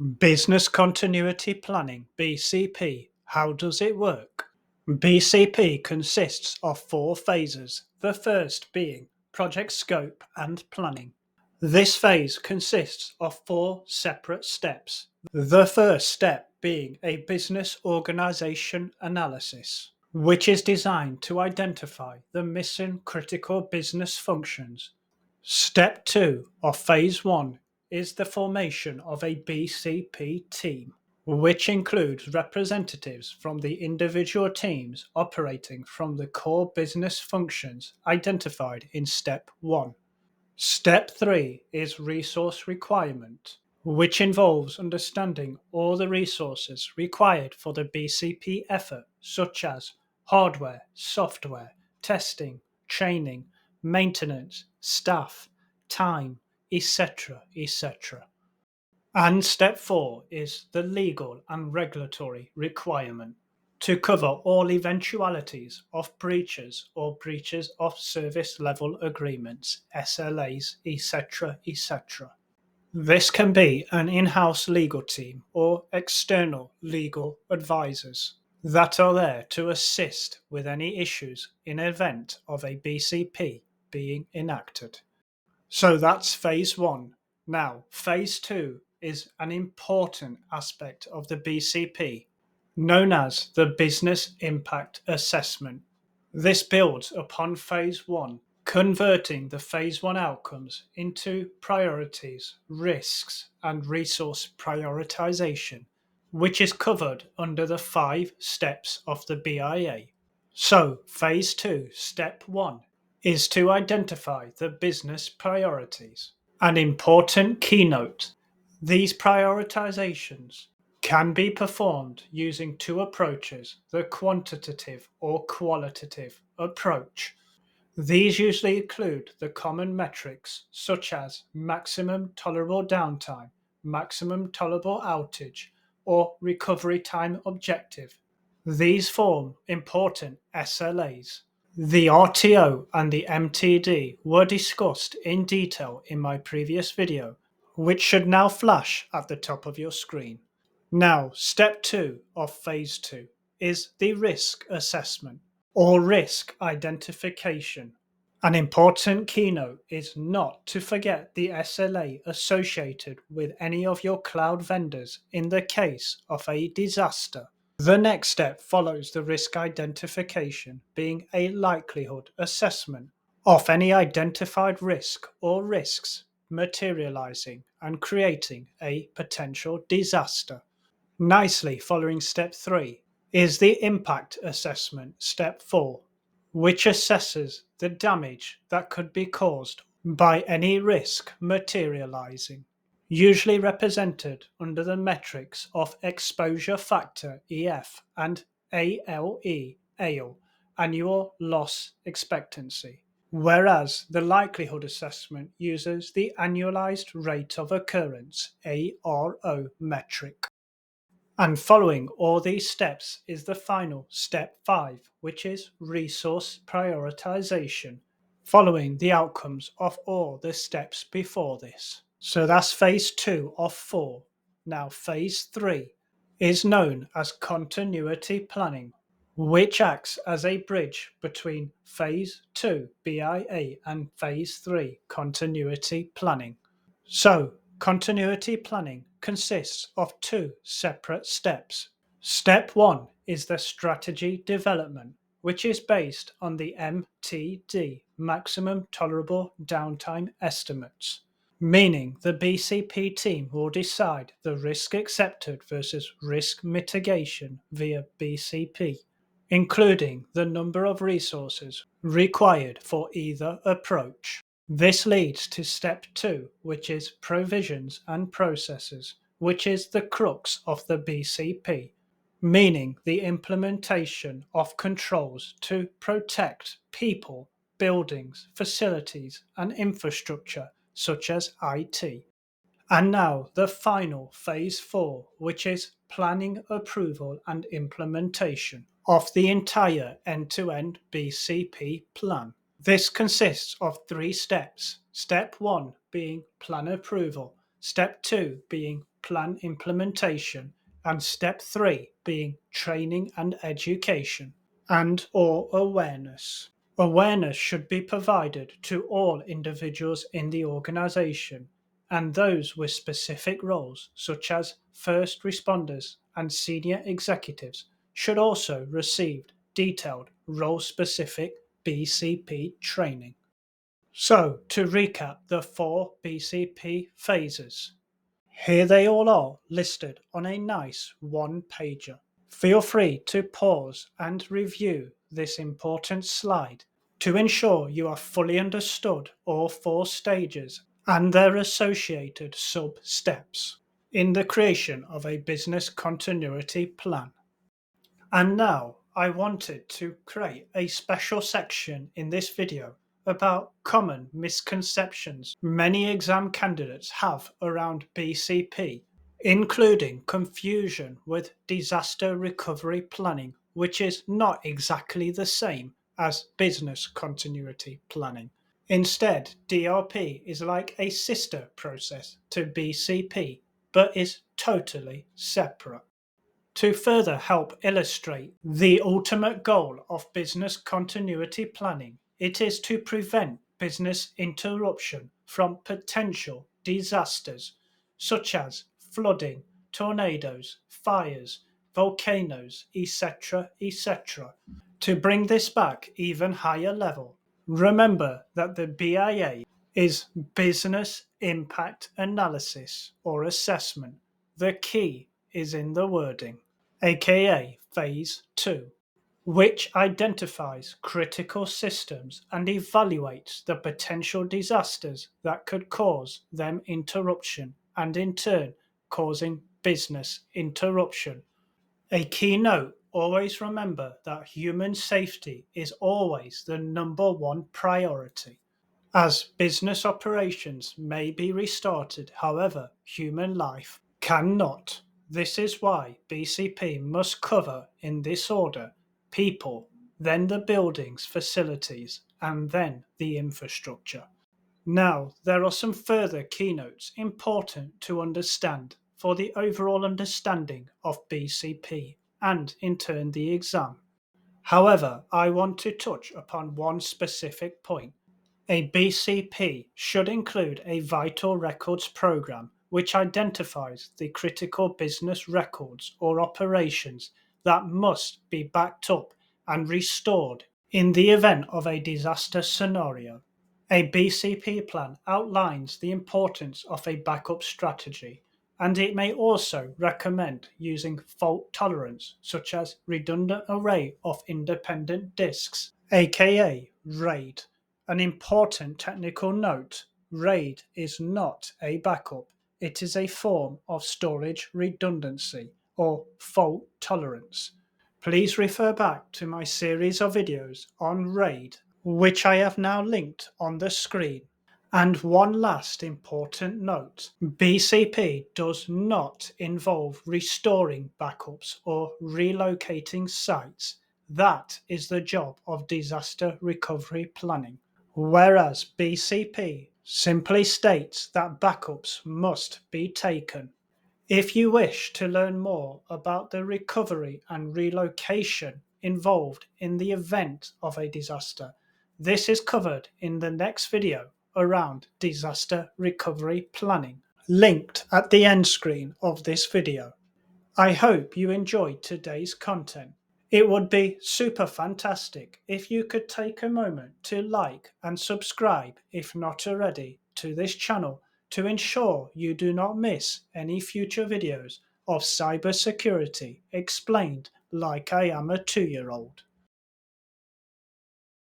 Business Continuity Planning (BCP). How does it work? BCP consists of 4 phases, the first being project scope and planning. This phase consists of 4 separate steps. The first step being a business organization analysis, which is designed to identify the missing critical business functions. Step 2 of Phase 1 is the formation of a BCP team, which includes representatives from the individual teams operating from the core business functions identified in Step 1. Step 3 is resource requirement, which involves understanding all the resources required for the BCP effort, such as hardware, software, testing, training, maintenance, staff, time, etc., etc. And step 4 is the legal and regulatory requirement to cover all eventualities of breaches or breaches of service level agreements, SLAs, etc., etc. This can be an in-house legal team or external legal advisors that are there to assist with any issues in event of a BCP being enacted. So that's phase 1. Now, phase 2 is an important aspect of the BCP, known as the Business Impact Assessment. This builds upon phase 1, converting the phase 1 outcomes into priorities, risks, and resource prioritization, which is covered under the 5 steps of the BIA. So, phase 2, step 1 is to identify the business priorities. An important keynote: these prioritizations can be performed using 2 approaches, the quantitative or qualitative approach. These usually include the common metrics such as maximum tolerable downtime, maximum tolerable outage, or recovery time objective. These form important SLAs. The RTO and the MTD were discussed in detail in my previous video, which should now flash at the top of your screen. Now, step 2 of phase 2 is the risk assessment or risk identification. An important keynote is not to forget the SLA associated with any of your cloud vendors in the case of a disaster. The next step follows the risk identification, being a likelihood assessment of any identified risk or risks materializing and creating a potential disaster. Nicely following step 3 is the impact assessment, step 4, which assesses the damage that could be caused by any risk materializing, usually represented under the metrics of exposure factor EF and ALE, annual loss expectancy, whereas the likelihood assessment uses the annualized rate of occurrence ARO metric. And following all these steps is the final step 5, which is resource prioritization, following the outcomes of all the steps before this. So that's phase 2 of 4. Now phase 3 is known as continuity planning, which acts as a bridge between phase 2 BIA and phase 3 continuity planning. So continuity planning consists of 2 separate steps. Step 1 is the strategy development, which is based on the MTD, maximum tolerable downtime estimates, meaning the BCP team will decide the risk accepted versus risk mitigation via BCP, including the number of resources required for either approach. This leads to step 2, which is provisions and processes, which is the crux of the BCP, meaning the implementation of controls to protect people, buildings, facilities, and infrastructure such as IT. And now the final phase 4, which is planning, approval, and implementation of the entire end-to-end BCP plan. This consists of 3 steps. Step 1 being plan approval, step 2 being plan implementation, and step 3 being training and education and/or awareness. Awareness should be provided to all individuals in the organization, and those with specific roles, such as first responders and senior executives, should also receive detailed role-specific BCP training. So, to recap the 4 BCP phases, here they all are listed on a nice one-pager. Feel free to pause and review this important slide to ensure you are fully understood all 4 stages and their associated sub-steps in the creation of a business continuity plan. And now I wanted to create a special section in this video about common misconceptions many exam candidates have around BCP, including confusion with disaster recovery planning, which is not exactly the same as business continuity planning. Instead, DRP is like a sister process to BCP, but is totally separate. To further help illustrate the ultimate goal of business continuity planning, it is to prevent business interruption from potential disasters such as flooding, tornadoes, fires, volcanoes, etc., etc. To bring this back even higher level, remember that the BIA is Business Impact Analysis or Assessment. The key is in the wording, aka Phase 2, which identifies critical systems and evaluates the potential disasters that could cause them interruption and in turn causing business interruption. A key note, always remember that human safety is always the number one priority. As business operations may be restarted, however, human life cannot. This is why BCP must cover, in this order, people, then the buildings, facilities, and then the infrastructure. Now, there are some further keynotes important to understand for the overall understanding of BCP and, in turn, the exam. However, I want to touch upon one specific point. A BCP should include a vital records program which identifies the critical business records or operations that must be backed up and restored in the event of a disaster scenario. A BCP plan outlines the importance of a backup strategy, and it may also recommend using fault tolerance such as redundant array of independent disks, aka RAID. An important technical note, RAID is not a backup, it is a form of storage redundancy or fault tolerance. Please refer back to my series of videos on RAID, which I have now linked on the screen. And one last important note, BCP does not involve restoring backups or relocating sites. That is the job of disaster recovery planning. Whereas BCP simply states that backups must be taken. If you wish to learn more about the recovery and relocation involved in the event of a disaster, this is covered in the next video around disaster recovery planning, linked at the end screen of this video. I hope you enjoyed today's content. It would be super fantastic if you could take a moment to like and subscribe, if not already, to this channel to ensure you do not miss any future videos of cybersecurity explained like I am a 2-year-old.